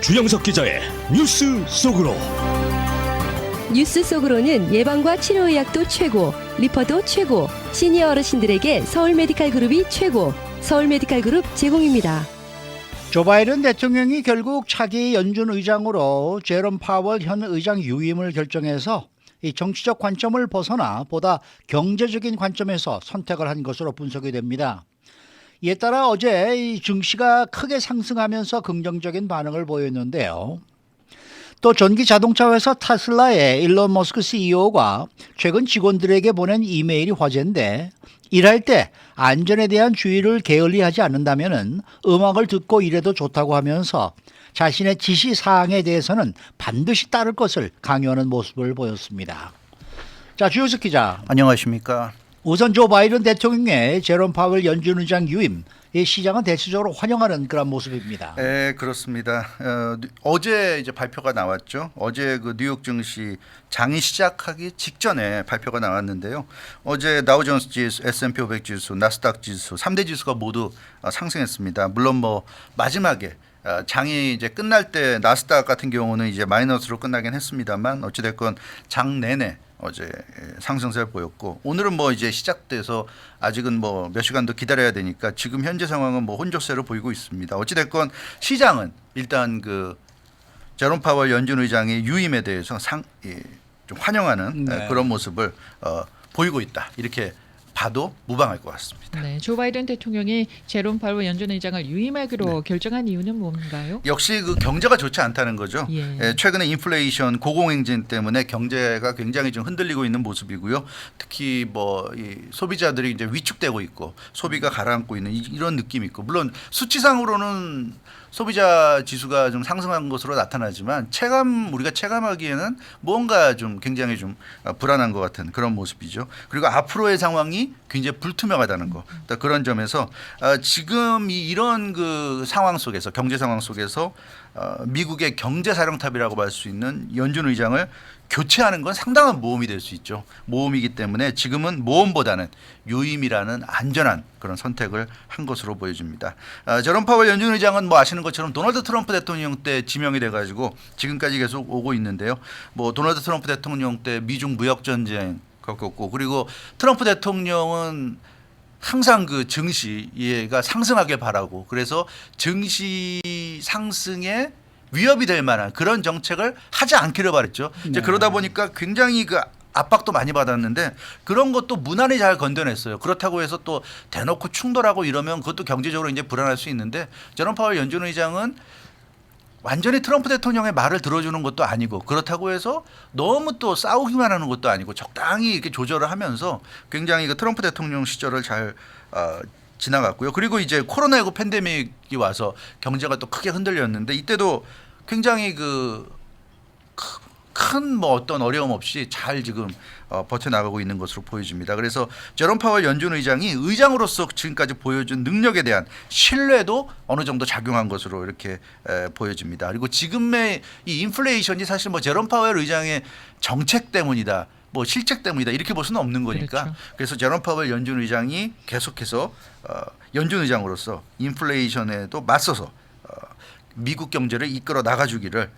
주영석 기자의 뉴스 속으로. 뉴스 속으로는 예방과 치료의학도 최고, 리퍼도 최고, 시니어 어르신들에게 서울메디칼그룹이 최고, 서울메디칼그룹 제공입니다. 조 바이든 대통령이 결국 차기 연준 의장으로 제롬 파월 현 의장 유임을 결정해서 이 정치적 관점을 벗어나 보다 경제적인 관점에서 선택을 한 것으로 분석이 됩니다. 이에 따라 어제 이 증시가 크게 상승하면서 긍정적인 반응을 보였는데요. 또 전기 자동차 회사 테슬라의 일론 머스크 CEO가 최근 직원들에게 보낸 이메일이 화제인데, 일할 때 안전에 대한 주의를 게을리하지 않는다면 음악을 듣고 일해도 좋다고 하면서 자신의 지시 사항에 대해서는 반드시 따를 것을 강요하는 모습을 보였습니다. 자, 주요석 기자. 안녕하십니까. 우선 조 바이든 대통령의 제롬 파월 연준 의장 유임, 이 시장은 대체적으로 환영하는 그런 모습입니다. 네, 그렇습니다. 어제 이제 발표가 나왔죠. 어제 그 뉴욕 증시 장이 시작하기 직전에 발표가 나왔는데요. 어제 다우존스 지수, S&P 500 지수, 나스닥 지수 3대 지수가 모두 상승했습니다. 물론 뭐 마지막에 장이 이제 끝날 때 나스닥 같은 경우는 이제 마이너스로 끝나긴 했습니다만, 어찌됐건 장 내내 어제 상승세를 보였고, 오늘은 뭐 이제 시작돼서 아직은 뭐 몇 시간 더 기다려야 되니까 지금 현재 상황은 뭐 혼조세를 보이고 있습니다. 어찌됐건 시장은 일단 그 제롬 파월 연준 의장의 유임에 대해서 좀 환영하는 그런 모습을 보이고 있다, 이렇게 봐도 무방할 것 같습니다. 네, 조 바이든 대통령이 제롬 파월 연준 의장을 유임하기로 결정한 이유는 뭔가요? 역시 그 경제가 좋지 않다는 거죠. 예. 최근에 인플레이션, 고공행진 때문에 경제가 굉장히 좀 흔들리고 있는 모습이고요. 특히 뭐 이 소비자들이 이제 위축되고 있고 소비가 가라앉고 있는 이런 느낌이 있고, 물론 수치상으로는 소비자 지수가 좀 상승한 것으로 나타나지만 우리가 체감하기에는 뭔가 좀 굉장히 좀 불안한 것 같은 그런 모습이죠. 그리고 앞으로의 상황이 굉장히 불투명하다는 거. 그런 점에서 지금 이런 그 상황 속에서, 경제 상황 속에서 미국의 경제사령탑이라고 할 수 있는 연준 의장을 교체하는 건 상당한 모험이 될 수 있죠. 모험이기 때문에 지금은 모험보다는 유임이라는 안전한 그런 선택을 한 것으로 보여집니다. 제롬 파월 연준 의장은 뭐 아시는 것처럼 도널드 트럼프 대통령 때 지명이 돼가지고 지금까지 계속 오고 있는데요. 뭐 도널드 트럼프 대통령 때 미중 무역 전쟁 겪었고, 그리고 트럼프 대통령은 항상 그 증시가 상승하길 바라고, 그래서 증시 상승에 위협이 될 만한 그런 정책을 하지 않기를 바랬죠. 이제 그러다 보니까 굉장히 그 압박도 많이 받았는데, 그런 것도 무난히 잘 건져냈어요. 그렇다고 해서 또 대놓고 충돌하고 이러면 그것도 경제적으로 이제 불안할 수 있는데, 제롬 파월 연준 의장은 완전히 트럼프 대통령의 말을 들어주는 것도 아니고, 그렇다고 해서 너무 또 싸우기만 하는 것도 아니고 적당히 이렇게 조절을 하면서 굉장히 그 트럼프 대통령 시절을 잘 지나갔고요. 그리고 이제 코로나19 팬데믹이 와서 경제가 또 크게 흔들렸는데, 이때도 굉장히 큰 뭐 어떤 어려움 없이 잘 지금 버텨나가고 있는 것으로 보여집니다. 그래서 제롬 파월 연준 의장이 의장으로서 지금까지 보여준 능력에 대한 신뢰도 어느 정도 작용한 것으로 이렇게 보여집니다. 그리고 지금의 이 인플레이션이 사실 뭐 제롬 파월 의장의 정책 때문이다, 뭐 실책 때문이다, 이렇게 볼 수는 없는 거니까. 그렇죠. 그래서 제롬 파월 연준 의장이 계속해서 연준 의장으로서 인플레이션에도 맞서서 미국 경제를 이끌어 나가주기를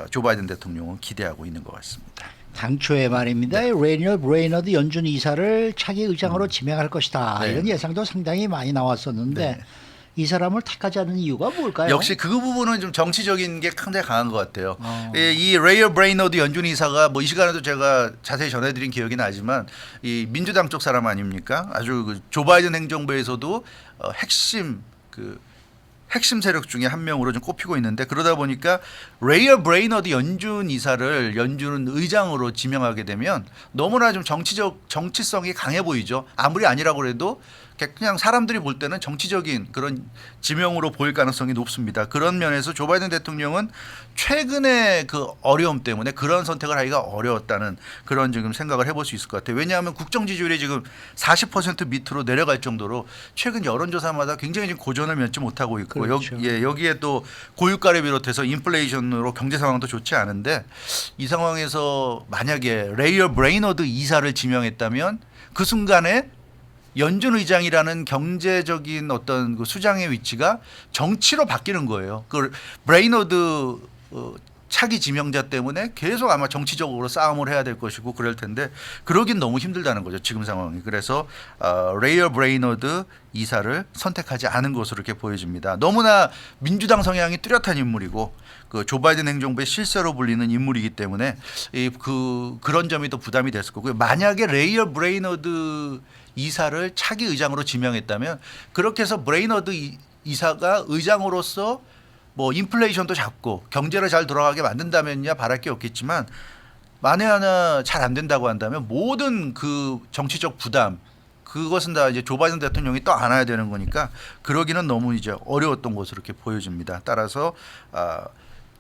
조 바이든 대통령은 기대하고 있는 것 같습니다. 당초에 말입니다. 레이널 브레이너드 연준 이사를 차기 의장으로 지명할 것이다. 네. 이런 예상도 상당히 많이 나왔었는데, 네. 이 사람을 택하지 않은 이유가 뭘까요? 역시 그 부분은 좀 정치적인 게 상당히 강한 것 같아요. 이 레이널 브레이너드 연준 이사가 뭐 이 시간에도 제가 자세히 전해드린 기억이 나지만, 이 민주당 쪽 사람 아닙니까? 아주 그 조 바이든 행정부에서도 핵심 세력 중에 한 명으로 좀 꼽히고 있는데, 그러다 보니까 레이얼 브레이너드 연준 이사를 연준 의장으로 지명하게 되면 너무나 좀 정치성이 강해 보이죠. 아무리 아니라고 해도 그냥 사람들이 볼 때는 정치적인 그런 지명으로 보일 가능성이 높습니다. 그런 면에서 조 바이든 대통령은 최근의 그 어려움 때문에 그런 선택을 하기가 어려웠다는 그런 지금 생각을 해볼 수 있을 것 같아요. 왜냐하면 국정 지지율이 지금 40% 밑으로 내려갈 정도로 최근 여론조사마다 굉장히 지금 고전을 면치 못하고 있고, 그렇죠. 여기에 또 고유가를 비롯해서 인플레이션으로 경제 상황도 좋지 않은데, 이 상황에서 만약에 레이얼 브레이너드 이사를 지명했다면 그 순간에 연준 의장이라는 경제적인 어떤 그 수장의 위치가 정치로 바뀌는 거예요. 그 브레이너드 차기 지명자 때문에 계속 아마 정치적으로 싸움을 해야 될 것이고 그럴 텐데 그러긴 너무 힘들다는 거죠. 지금 상황이. 그래서 레이어 브레이너드 이사를 선택하지 않은 것으로 이렇게 보여집니다. 너무나 민주당 성향이 뚜렷한 인물이고 그 조 바이든 행정부의 실세로 불리는 인물이기 때문에 그런 점이 더 부담이 됐을 거고요. 만약에 레이어 브레이너드 이사를 차기 의장으로 지명했다면 그렇게 해서 브레이너드 이사가 의장으로서 뭐 인플레이션도 잡고 경제를 잘 돌아가게 만든다면야 바랄 게 없겠지만 만에 하나 잘 안 된다고 한다면 모든 그 정치적 부담 그것은 다 이제 조 바이든 대통령이 또 안아야 되는 거니까 그러기는 너무 이제 어려웠던 것으로 이렇게 보여집니다. 따라서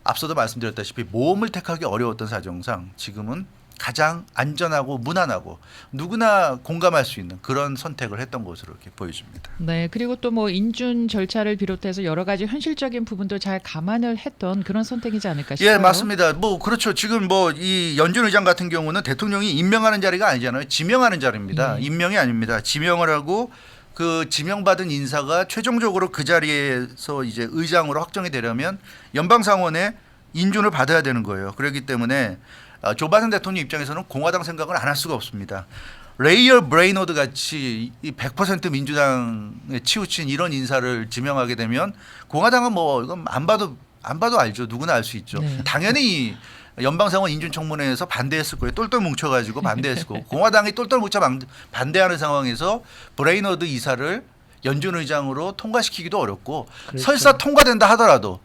앞서도 말씀드렸다시피 모험을 택하기 어려웠던 사정상 지금은 가장 안전하고 무난하고 누구나 공감할 수 있는 그런 선택을 했던 것으로 이렇게 보여집니다. 네, 그리고 또 뭐 인준 절차를 비롯해서 여러 가지 현실적인 부분도 잘 감안을 했던 그런 선택이지 않을까 싶어요. 예, 맞습니다. 뭐 그렇죠. 지금 뭐 이 연준 의장 같은 경우는 대통령이 임명하는 자리가 아니잖아요. 지명하는 자리입니다. 임명이 아닙니다. 지명을 하고 그 지명받은 인사가 최종적으로 그 자리에서 이제 의장으로 확정이 되려면 연방상원의 인준을 받아야 되는 거예요. 그렇기 때문에 조 바이든 대통령 입장에서는 공화당 생각을 안 할 수가 없습니다. 레이어 브레이너드 같이 100% 민주당에 치우친 이런 인사를 지명하게 되면 공화당은 뭐 이건 안 봐도 알죠. 누구나 알 수 있죠. 네. 당연히 연방상원 인준청문회에서 반대했을 거예요. 똘똘 뭉쳐가지고 반대했을 거고 공화당이 똘똘 뭉쳐 반대하는 상황에서 브레이너드 이사를 연준 의장으로 통과시키기도 어렵고 그렇죠. 설사 통과된다 하더라도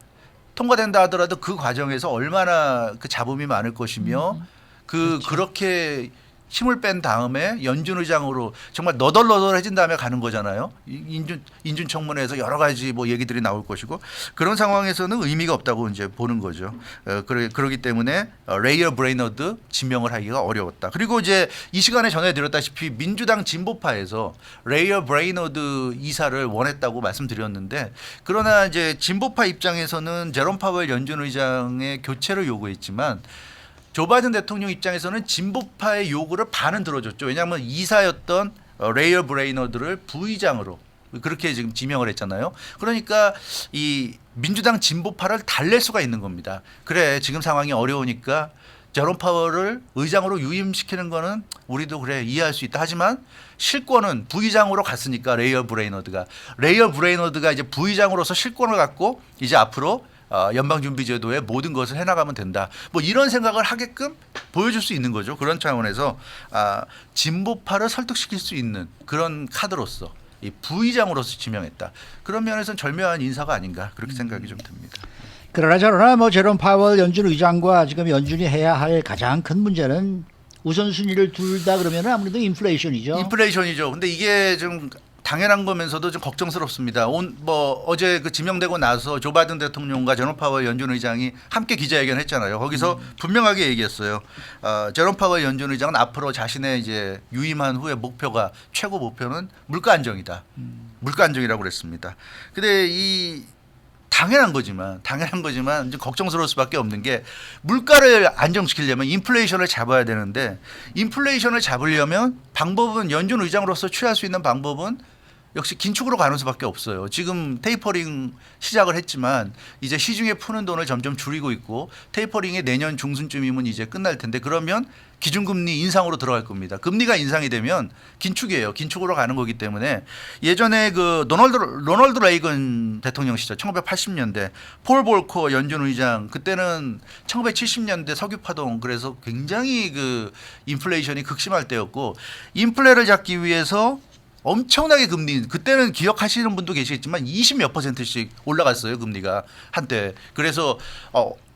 그 과정에서 얼마나 그 잡음이 많을 것이며 그렇게 힘을 뺀 다음에 연준 의장으로 정말 너덜너덜해진 다음에 가는 거잖아요. 인준 청문회에서 여러 가지 뭐 얘기들이 나올 것이고 그런 상황에서는 의미가 없다고 이제 보는 거죠. 그렇기 때문에 레이어 브레이너드 지명을 하기가 어려웠다. 그리고 이제 이 시간에 전해드렸다시피 민주당 진보파에서 레이어 브레이너드 이사를 원했다고 말씀드렸는데 그러나 이제 진보파 입장에서는 제롬 파웰 연준 의장의 교체를 요구했지만 조 바이든 대통령 입장에서는 진보파의 요구를 반은 들어줬죠. 왜냐하면 이사였던 레이어 브레이너드를 부의장으로 그렇게 지금 지명을 했잖아요. 그러니까 이 민주당 진보파를 달랠 수가 있는 겁니다. 그래 지금 상황이 어려우니까 제롬 파월을 의장으로 유임시키는 거는 우리도 그래 이해할 수 있다. 하지만 실권은 부의장으로 갔으니까 레이어 브레이너드가 이제 부의장으로서 실권을 갖고 이제 앞으로 연방준비제도의 모든 것을 해나가면 된다. 뭐 이런 생각을 하게끔 보여줄 수 있는 거죠. 그런 차원에서 진보파를 설득시킬 수 있는 그런 카드로서 이 부의장으로서 지명했다. 그런 면에서는 절묘한 인사가 아닌가 그렇게 생각이 좀 듭니다. 그러나 저러나 뭐 제롬 파월 연준 의장과 지금 연준이 해야 할 가장 큰 문제는 우선순위를 둘 다 그러면 아무래도 인플레이션이죠. 인플레이션이죠. 근데 이게 좀 당연한 거면서도 좀 걱정스럽습니다. 어제 그 지명되고 나서 조 바이든 대통령과 제롬 파월 연준 의장이 함께 기자회견했잖아요. 거기서 분명하게 얘기했어요. 제롬 파월 연준 의장은 앞으로 자신의 이제 유임한 후에 최고 목표는 물가 안정이다. 물가 안정이라고 그랬습니다. 근데 이 당연한 거지만 좀 걱정스러울 수밖에 없는 게 물가를 안정시키려면 인플레이션을 잡아야 되는데 인플레이션을 잡으려면 방법은 연준 의장으로서 취할 수 있는 방법은 역시 긴축으로 가는 수밖에 없어요. 지금 테이퍼링 시작을 했지만 이제 시중에 푸는 돈을 점점 줄이고 있고 테이퍼링이 내년 중순쯤이면 이제 끝날 텐데 그러면 기준금리 인상으로 들어갈 겁니다. 금리가 인상이 되면 긴축이에요. 긴축으로 가는 거기 때문에 예전에 그 로널드 레이건 대통령 시절 1980년대 폴 볼커 연준 의장 그때는 1970년대 석유 파동 그래서 굉장히 그 인플레이션이 극심할 때였고 인플레를 잡기 위해서 엄청나게 금리 그때는 기억하시는 분도 계시겠지만 20몇 %씩 올라갔어요. 금리가 한때. 그래서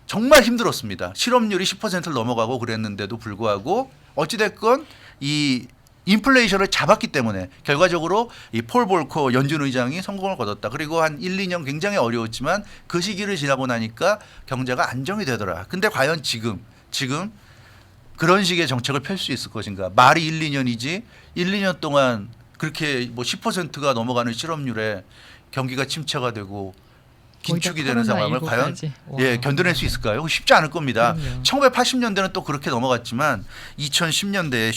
정말 힘들었습니다. 실업률이 10%를 넘어가고 그랬는데도 불구하고 어찌됐건 이 인플레이션을 잡았기 때문에 결과적으로 이 폴 볼커 연준 의장이 성공을 거뒀다. 그리고 한 1, 2년 굉장히 어려웠지만 그 시기를 지나고 나니까 경제가 안정이 되더라. 근데 과연 지금 그런 식의 정책을 펼 수 있을 것인가. 말이 1, 2년이지 1, 2년 동안 그렇게 뭐 10%가 넘어가는 실업률에 경기가 침체가 되고 긴축이 되는 상황을 과연 견뎌낼 수 있을까요? 쉽지 않을 겁니다. 그럼요. 1980년대는 또 그렇게 넘어갔지만 2020년대에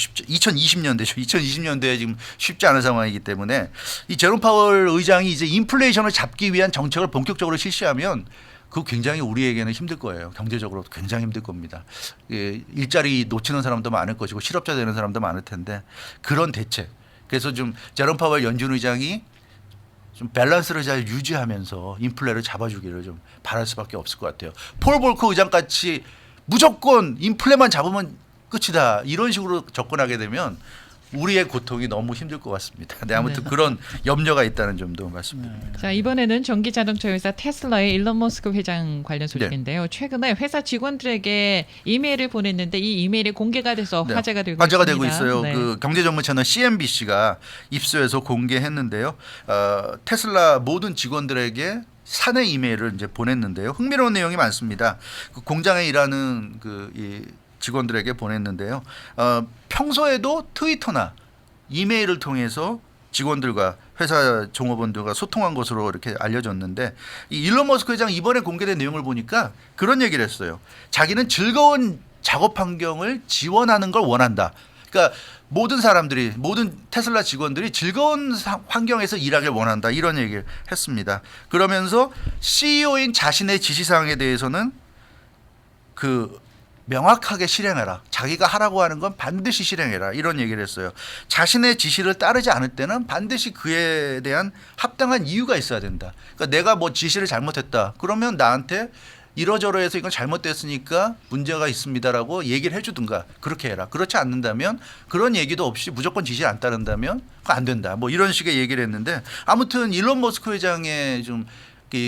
지금 쉽지 않은 상황이기 때문에 이 제롬 파월 의장이 이제 인플레이션을 잡기 위한 정책을 본격적으로 실시하면 그거 굉장히 우리에게는 힘들 거예요. 경제적으로도 굉장히 힘들 겁니다. 예, 일자리 놓치는 사람도 많을 것이고 실업자 되는 사람도 많을 텐데 그런 대책. 그래서 좀 제롬 파월 연준 의장이 좀 밸런스를 잘 유지하면서 인플레를 잡아주기를 좀 바랄 수밖에 없을 것 같아요. 폴 볼커 의장 같이 무조건 인플레만 잡으면 끝이다 이런 식으로 접근하게 되면 우리의 고통이 너무 힘들 것 같습니다. 네, 아무튼 그런 염려가 있다는 점도 말씀드립니다. 자, 이번에는 전기 자동차 회사 테슬라의 일론 머스크 회장 관련 소식인데요. 최근에 회사 직원들에게 이메일을 보냈는데 이 이메일이 공개가 돼서 네, 화제가 되고 화제가 있습니다. 되고 있어요. 네. 그 경제 전문 채널 CNBC가 입수해서 공개했는데요. 테슬라 모든 직원들에게 사내 이메일을 이제 보냈는데요. 흥미로운 내용이 많습니다. 그 공장에 일하는 이 직원들에게 보냈는데요. 평소에도 트위터나 이메일을 통해서 직원들과 회사 종업원들과 소통한 것으로 이렇게 알려졌는데 이 일론 머스크 회장 이번에 공개된 내용을 보니까 그런 얘기를 했어요. 자기는 즐거운 작업 환경을 지원하는 걸 원한다. 그러니까 모든 사람들이 모든 테슬라 직원들이 즐거운 환경에서 일하길 원한다. 이런 얘기를 했습니다. 그러면서 CEO인 자신의 지시사항에 대해서는 명확하게 실행해라. 자기가 하라고 하는 건 반드시 실행해라. 이런 얘기를 했어요. 자신의 지시를 따르지 않을 때는 반드시 그에 대한 합당한 이유가 있어야 된다. 그러니까 내가 뭐 지시를 잘못했다. 그러면 나한테 이러저러해서 이건 잘못됐으니까 문제가 있습니다라고 얘기를 해주든가 그렇게 해라. 그렇지 않는다면 그런 얘기도 없이 무조건 지시를 안 따른다면 그거 안 된다. 뭐 이런 식의 얘기를 했는데 아무튼 일론 머스크 회장의 좀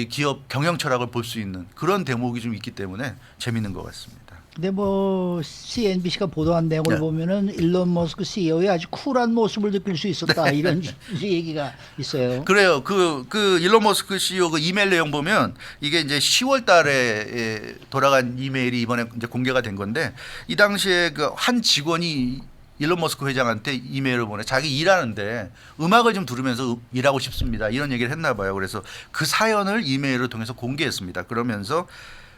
기업 경영 철학을 볼 수 있는 그런 대목이 좀 있기 때문에 재밌는 것 같습니다. 근데 뭐 CNBC가 보도한 내용을 네. 보면은 일론 머스크 CEO의 아주 쿨한 모습을 느낄 수 있었다 이런 얘기가 있어요. 그래요. 그 일론 머스크 CEO 그 이메일 내용 보면 이게 이제 10월 달에 돌아간 이메일이 이번에 이제 공개가 된 건데 이 당시에 그 한 직원이 일론 머스크 회장한테 이메일을 보내 자기 일하는데 음악을 좀 들으면서 일하고 싶습니다. 이런 얘기를 했나 봐요. 그래서 그 사연을 이메일을 통해서 공개했습니다. 그러면서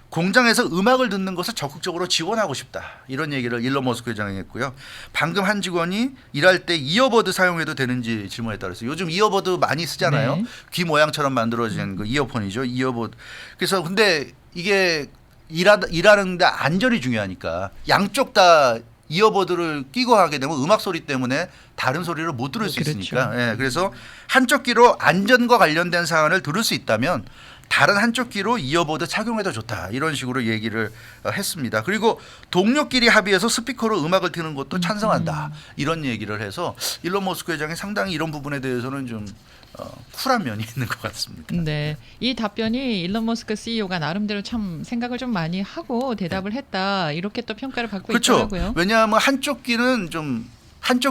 공장에서 음악을 듣는 것을 적극적으로 지원하고 싶다. 이런 얘기를 일론 머스크 회장이 했고요. 방금 한 직원이 일할 때 이어버드 사용해도 되는지 질문했다 그랬어요. 요즘 이어버드 많이 쓰잖아요. 네. 귀 모양처럼 만들어진 그 이어폰이죠. 이어버드. 그래서 근데 이게 일하는데 안전이 중요하니까 양쪽 다 이어버드를 끼고 하게 되면 음악 소리 때문에 다른 소리를 못 들을 수 그렇죠. 있으니까. 예, 그래서 한쪽 귀로 안전과 관련된 사안을 들을 수 있다면 다른 한쪽 귀로 이어버드 착용해도 좋다. 이런 식으로 얘기를 했습니다. 그리고 동료끼리 합의해서 스피커로 음악을 트는 것도 찬성한다. 이런 얘기를 해서 일론 머스크 회장이 상당히 이런 부분에 대해서는 좀 쿨한 면이 있는 것 같습니다. 네, 이 답변이 일론 머스크 CEO가 나름대로 참 생각을 좀 많이 하고 대답을 했다 이렇게 또 평가를 받고 그렇죠. 있더라고요. 왜냐하면 한쪽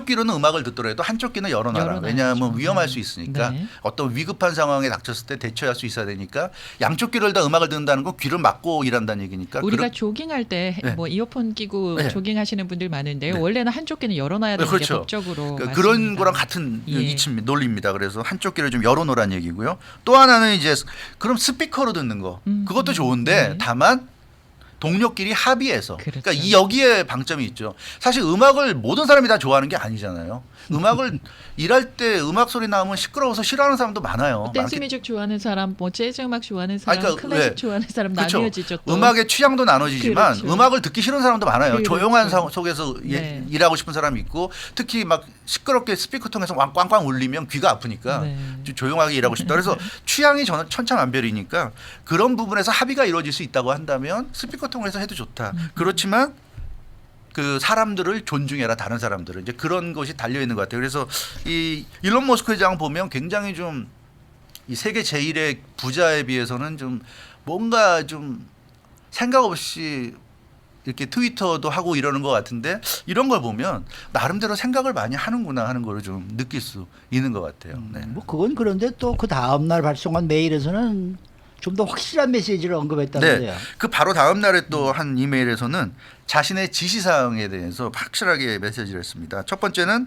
귀로는 음악을 듣더라도 한쪽 귀는 열어놔라. 열어놔야죠. 왜냐하면 위험할 네. 수 있으니까 네. 어떤 위급한 상황에 닥쳤을 때 대처할 수 있어야 되니까 양쪽 귀를 다 음악을 듣는다는 건 귀를 막고 일한다는 얘기니까. 우리가 조깅할 때 뭐 네. 이어폰 끼고 네. 조깅하시는 분들 많은데요. 네. 원래는 한쪽 귀는 열어놔야 되는 그렇죠. 게 법적으로 그런 맞습니다. 거랑 같은 예. 이치입니다. 논리입니다. 그래서 한쪽 귀를 좀 열어놓으라는 얘기고요. 또 하나는 이제 그럼 스피커로 듣는 거 그것도 좋은데 네. 다만 동료끼리 합의해서 그렇죠. 그러니까 이 여기에 방점이 있죠. 사실 음악을 모든 사람이 다 좋아하는 게 아니잖아요. 음악을 일할 때 음악 소리 나오면 시끄러워서 싫어하는 사람도 많아요. 댄스 많기- 뮤직 좋아하는 사람, 뭐 재즈 음악 좋아하는 사람, 그러니까 클래식 왜? 좋아하는 사람 그렇죠. 나뉘어지죠. 또. 음악의 취향도 나눠지지만 그렇죠. 음악을 듣기 싫은 사람도 많아요. 그렇죠. 조용한 속에서 네. 일하고 싶은 사람이 있고 특히 막 시끄럽게 스피커 통해서 꽝꽝 울리면 귀가 아프니까 네. 좀 조용하게 일하고 싶다. 그래서 취향이 저는 천차만별이니까 그런 부분에서 합의가 이루어질 수 있다고 한다면 스피커 통해서 해도 좋다. 그렇지만 그 사람들을 존중해라. 다른 사람들을 이제 그런 것이 달려 있는 것 같아요. 그래서 이 일론 머스크 회장 보면 굉장히 좀 이 세계 제1의 부자에 비해서는 좀 뭔가 좀 생각 없이 이렇게 트위터도 하고 이러는 것 같은데 이런 걸 보면 나름대로 생각을 많이 하는구나 하는 걸 좀 느낄 수 있는 것 같아요. 네. 뭐 그건 그런데 또 그 다음 날 발송한 메일에서는 좀 더 확실한 메시지를 언급했다는데요. 네, 그 바로 다음 날에 또 한 이메일에서는 자신의 지시사항에 대해서 확실하게 메시지를 했습니다. 첫 번째는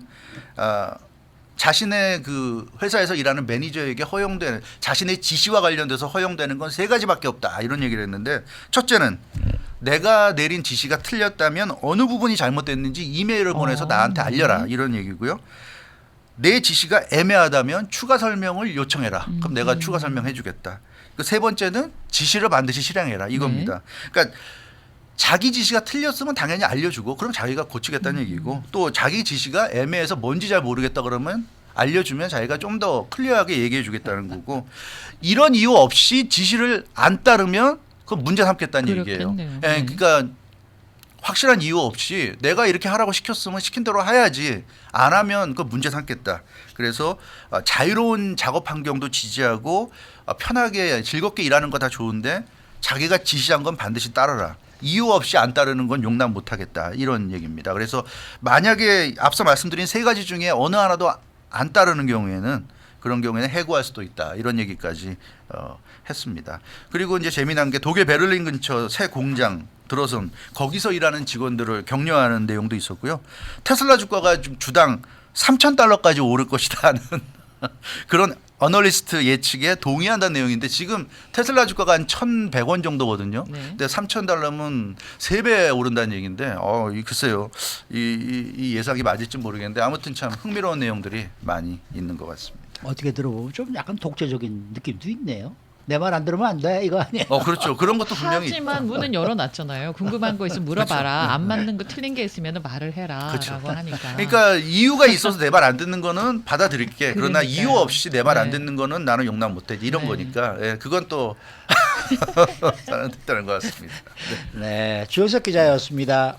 자신의 그 회사에서 일하는 매니저에게 허용되는 자신의 지시와 관련돼서 허용되는 건 세 가지밖에 없다 이런 얘기를 했는데 첫째는 내가 내린 지시가 틀렸다면 어느 부분이 잘못됐는지 이메일을 보내서 나한테 알려라 이런 얘기고요. 내 지시가 애매하다면 추가 설명을 요청해라. 그럼 내가 추가 설명해 주겠다. 그 세 번째는 지시를 반드시 실행해라 이겁니다. 그러니까 자기 지시가 틀렸으면 당연히 알려주고 그럼 자기가 고치겠다는 얘기고 또 자기 지시가 애매해서 뭔지 잘 모르겠다 그러면 알려주면 자기가 좀 더 클리어하게 얘기해 주겠다는 거고 이런 이유 없이 지시를 안 따르면 그건 문제 삼겠다는 얘기예요. 그렇겠네요. 예, 그러니까 확실한 이유 없이 내가 이렇게 하라고 시켰으면 시킨 대로 해야지 안 하면 그 문제 삼겠다. 그래서 자유로운 작업 환경도 지지하고 편하게 즐겁게 일하는 거 다 좋은데 자기가 지시한 건 반드시 따르라. 이유 없이 안 따르는 건 용납 못 하겠다. 이런 얘기입니다. 그래서 만약에 앞서 말씀드린 세 가지 중에 어느 하나도 안 따르는 경우에는 그런 경우에는 해고할 수도 있다. 이런 얘기까지 했습니다. 그리고 이제 재미난 게 독일 베를린 근처 새 공장 들어선 거기서 일하는 직원들을 격려하는 내용도 있었고요. 테슬라 주가가 좀 주당 3,000달러까지 오를 것이다 하는 그런 어널리스트 예측에 동의한다는 내용인데 지금 테슬라 주가가 한 1,100원 정도거든요. 네. 근데 3,000달러면 3배 오른다는 얘기인데 글쎄요. 이 예상이 맞을지 모르겠는데 아무튼 참 흥미로운 내용들이 많이 있는 것 같습니다. 어떻게 들어보면 좀 약간 독재적인 느낌도 있네요. 내 말 안 들으면 안 돼 이거 아니에요? 그렇죠. 그런 것도 분명히 하지만 문은 열어놨잖아요. 궁금한 거 있으면 물어봐라. 안 맞는 거 틀린 게 있으면 말을 해라라고 그렇죠. 하니까. 그러니까 이유가 있어서 내 말 안 듣는 거는 받아들일게. 그러나 그러니까요. 이유 없이 내 말 안 네. 듣는 거는 나는 용납 못해. 이런 네. 거니까. 예, 그건 또 잘안 됐다는 것 같습니다. 네, 주호석 기자였습니다.